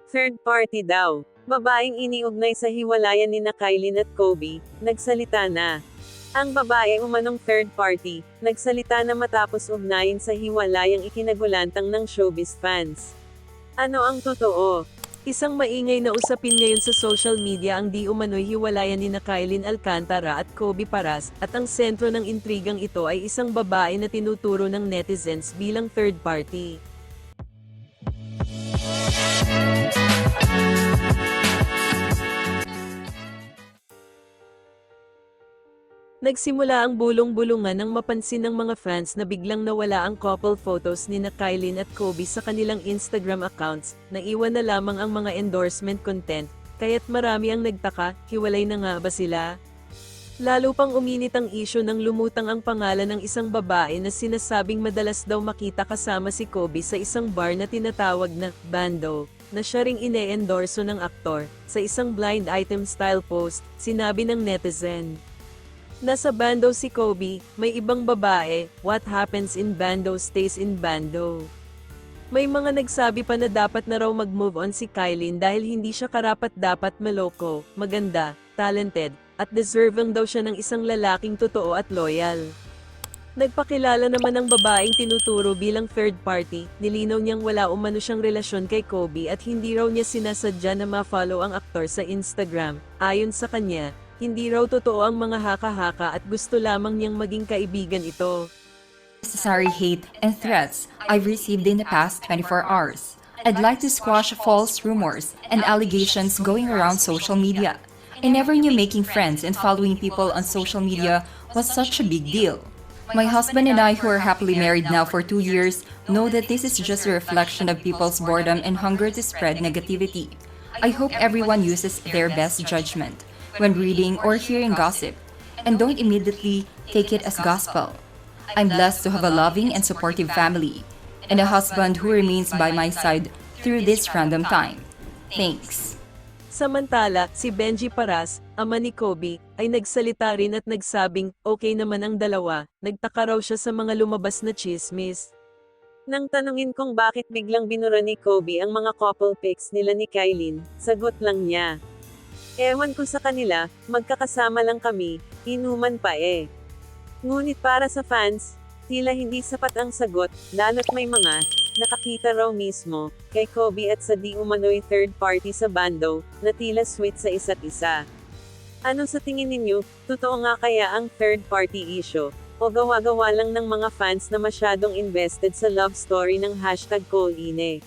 Third party daw. Babaeng iniugnay sa hiwalayan ni Kylie at Kobe, nagsalita na. Ang babae umanong third party, nagsalita na matapos ugnayin sa hiwalayang ikinagulantang ng showbiz fans. Ano ang totoo? Isang maingay na usapin ngayon sa social media ang di umano'y hiwalayan ni Kylie Alcantara at Kobe Paras, at ang sentro ng intrigang ito ay isang babae na tinuturo ng netizens bilang third party. Nagsimula ang bulong-bulungan nang mapansin ng mga fans na biglang nawala ang couple photos ni Kylie at Kobe sa kanilang Instagram accounts, naiwan na lamang ang mga endorsement content, kaya't marami ang nagtaka, hiwalay na nga ba sila? Lalo pang uminit ang isyu nang lumutang ang pangalan ng isang babae na sinasabing madalas daw makita kasama si Kobe sa isang bar na tinatawag na Bando, na siya ring ine-endorso ng aktor. Sa isang blind item style post, sinabi ng netizen, "Nasa Bando si Kobe, may ibang babae, what happens in Bando stays in Bando." May mga nagsabi pa na dapat na raw mag-move on si Kylie dahil hindi siya karapat-dapat maloko, maganda, talented, at deserving daw siya ng isang lalaking totoo at loyal. Nagpakilala naman ang babaeng tinuturo bilang third party, nilinaw niyang wala umano siyang relasyon kay Kobe at hindi raw niya sinasadya na ma-follow ang aktor sa Instagram. Ayon sa kanya, hindi raw totoo ang mga haka-haka at gusto lamang niyang maging kaibigan ito. Unnecessary hate and threats I've received in the past 24 hours. I'd like to squash false rumors and allegations going around social media. I never knew making friends and following people on social media was such a big deal. My husband and I, who are happily married now for 2 years, know that this is just a reflection of people's boredom and hunger to spread negativity. I hope everyone uses their best judgment when reading or hearing gossip, and don't immediately take it as gospel. I'm blessed to have a loving and supportive family, and a husband who remains by my side through this random time. Thanks. Samantala, si Benji Paras, ama ni Kobe, ay nagsalita rin at nagsabing, okay naman ang dalawa, nagtaka raw siya sa mga lumabas na chismis. Nang tanungin kung bakit biglang binura ni Kobe ang mga couple pics nila ni Kylie, sagot lang niya, "Ewan ko sa kanila, magkakasama lang kami, inuman pa eh." Ngunit para sa fans, tila hindi sapat ang sagot, lalo't may mga nakakita raw mismo kay Kobe at sa di umano'y third party sa Bando, na tila sweet sa isa't isa. Ano sa tingin ninyo, totoo nga kaya ang third party issue, o gawa-gawa lang ng mga fans na masyadong invested sa love story ng #Koline?